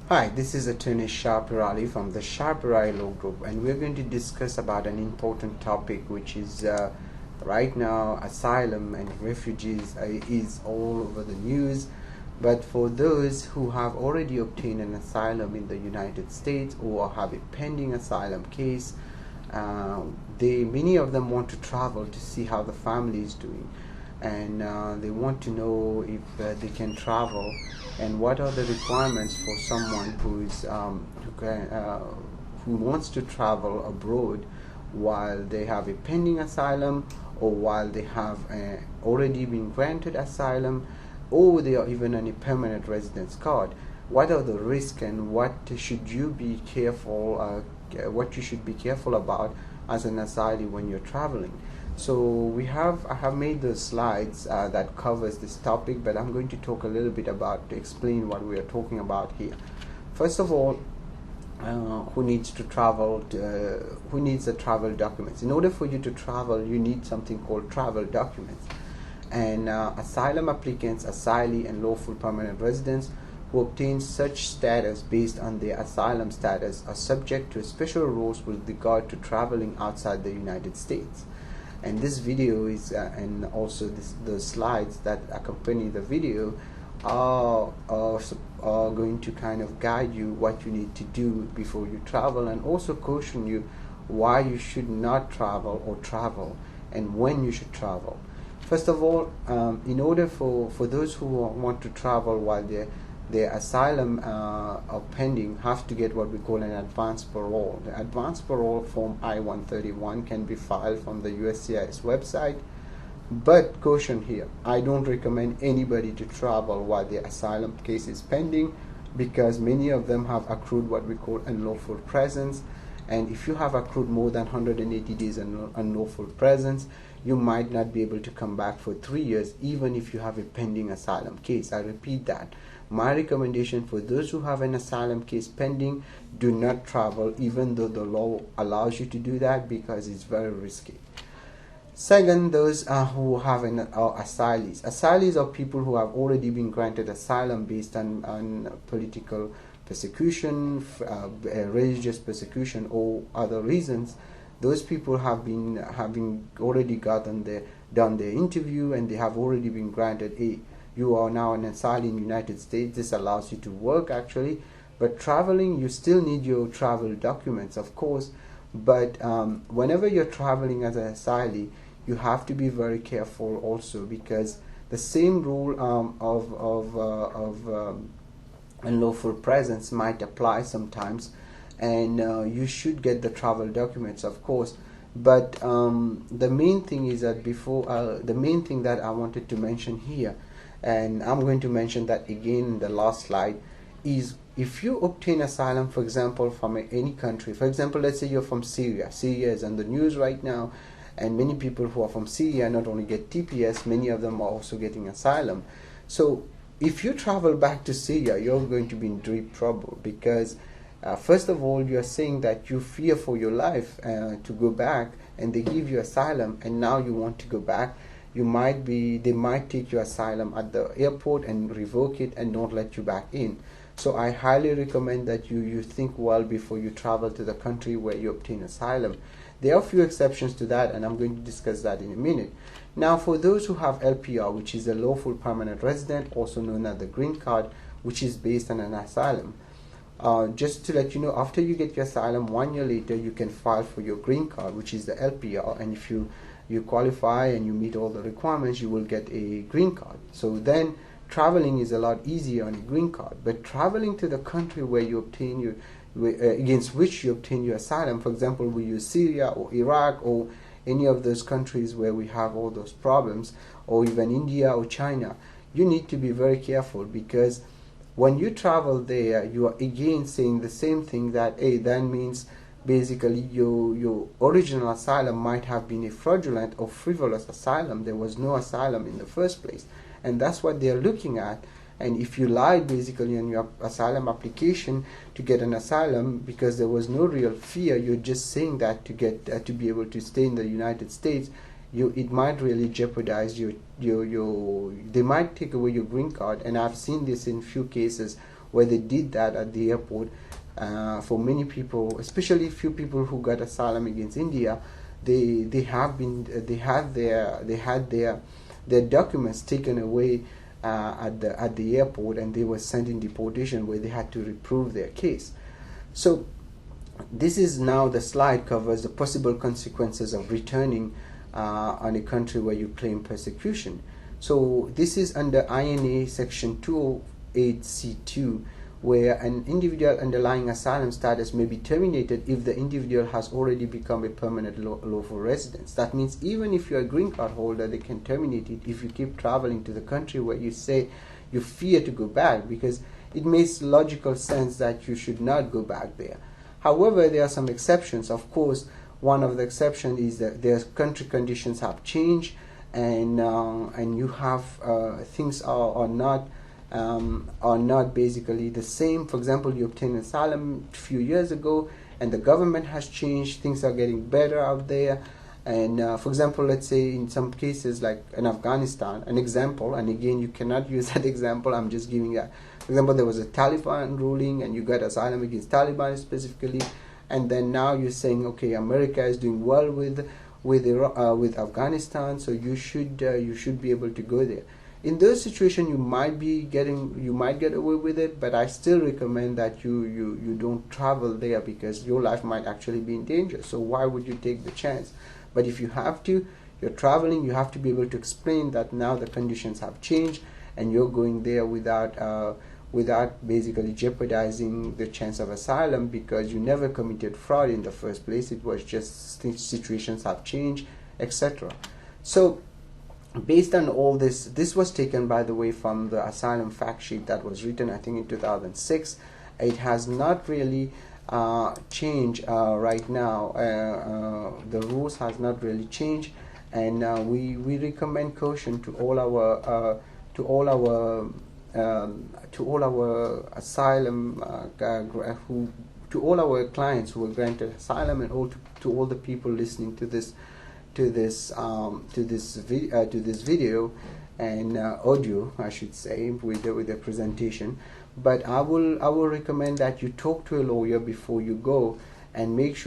Hi, this is attorney Shah Peerally from the Shah Peerally Law Group, and we're going to discuss about an important topic, which is right now asylum and refugees is all over the news. But for those who have already obtained an asylum in the United States or have a pending asylum case, many of them want to travel to see how the family is doing, and they want to know if they can travel and what are the requirements for someone who wants to travel abroad while they have a pending asylum, or while they have already been granted asylum, or they are even on a permanent residence card. What are the risks, and what should you be careful what you should be careful about as an asylee when you're traveling? So I have made the slides that covers this topic, but I'm going to talk a little bit about to explain what we are talking about here. First of all, who needs to travel? Who needs the travel documents? In order for you to travel, you need something called travel documents. And asylum applicants, asylee, and lawful permanent residents who obtain such status based on their asylum status are subject to special rules with regard to traveling outside the United States. And this video is and also the slides that accompany the video are going to kind of guide you what you need to do before you travel, and also caution you why you should not travel or travel, and when you should travel. First of all, in order for those who want to travel while their asylum are pending, have to get what we call an advance parole. The advance parole form I-131 can be filed from the USCIS website, but caution here, I don't recommend anybody to travel while their asylum case is pending, because many of them have accrued what we call unlawful presence. And if you have accrued more than 180 days unlawful presence, you might not be able to come back for 3 years, even if you have a pending asylum case. I repeat that. My recommendation for those who have an asylum case pending, do not travel, even though the law allows you to do that, because it's very risky. Second, those who have asylees. Asylees are people who have already been granted asylum based on political persecution, religious persecution, or other reasons. Those people have been already done their interview, and they have already been granted you are now an asylee in the United States. This allows you to work actually, but traveling, you still need your travel documents, of course. But whenever you're traveling as an asylee, you have to be very careful also, because the same rule of unlawful presence might apply sometimes, and you should get the travel documents, of course. But the main thing is that the main thing that I wanted to mention here, and I'm going to mention that again in the last slide, is if you obtain asylum, for example, from any country. For example, let's say you're from Syria. Syria is on the news right now, and many people who are from Syria not only get TPS, many of them are also getting asylum. So if you travel back to Syria, you're going to be in deep trouble, because first of all, you're saying that you fear for your life to go back, and they give you asylum, and now you want to go back. They might take your asylum at the airport and revoke it and not let you back in. So I highly recommend that you think well before you travel to the country where you obtain asylum. There are a few exceptions to that, and I'm going to discuss that in a minute. Now, for those who have LPR, which is a lawful permanent resident, also known as the green card, which is based on an asylum, just to let you know, after you get your asylum, 1 year later, you can file for your green card, which is the LPR, and if you qualify and you meet all the requirements, you will get a green card. So then traveling is a lot easier on a green card. But traveling to the country where you obtain against which you obtain your asylum, for example, we use Syria or Iraq or any of those countries where we have all those problems, or even India or China, you need to be very careful, because when you travel there, you are again saying the same thing, that that means basically your original asylum might have been a fraudulent or frivolous asylum. There was no asylum in the first place, and that's what they're looking at. And if you lied basically on your asylum application to get an asylum because there was no real fear, you're just saying that to get to be able to stay in the United States, it might really jeopardize they might take away your green card. And I've seen this in few cases where they did that at the airport. For many people, especially few people who got asylum against India, they had their documents taken away at the airport, and they were sent in deportation where they had to reprove their case. So this is now the slide covers the possible consequences of returning on a country where you claim persecution. So this is under INA section 208C2, where an individual underlying asylum status may be terminated if the individual has already become a permanent lawful resident. That means even if you're a green card holder, they can terminate it if you keep traveling to the country where you say you fear to go back, because it makes logical sense that you should not go back there. However, there are some exceptions. Of course, one of the exceptions is that their country conditions have changed, and you have things are not basically the same. For example, you obtained asylum a few years ago, and the government has changed. Things are getting better out there. And for example, let's say in some cases like in Afghanistan, an example, and again you cannot use that example, I'm just giving that. For example, there was a Taliban ruling and you got asylum against Taliban specifically, and then now you're saying, okay, America is doing well with Afghanistan, so you should be able to go there. In those situations, you might get away with it, but I still recommend that you don't travel there, because your life might actually be in danger. So why would you take the chance? But if you have to, you're traveling, you have to be able to explain that now the conditions have changed and you're going there without basically jeopardizing the chance of asylum, because you never committed fraud in the first place. It was just situations have changed, etc. So based on all this, this was taken, by the way, from the asylum fact sheet that was written, I think, in 2006. It has not really changed right now. The rules has not really changed, and we recommend caution to all our asylum to all our clients who were granted asylum, and to all the people listening to this video and audio, I should say, with the presentation. But I will recommend that you talk to a lawyer before you go, and make sure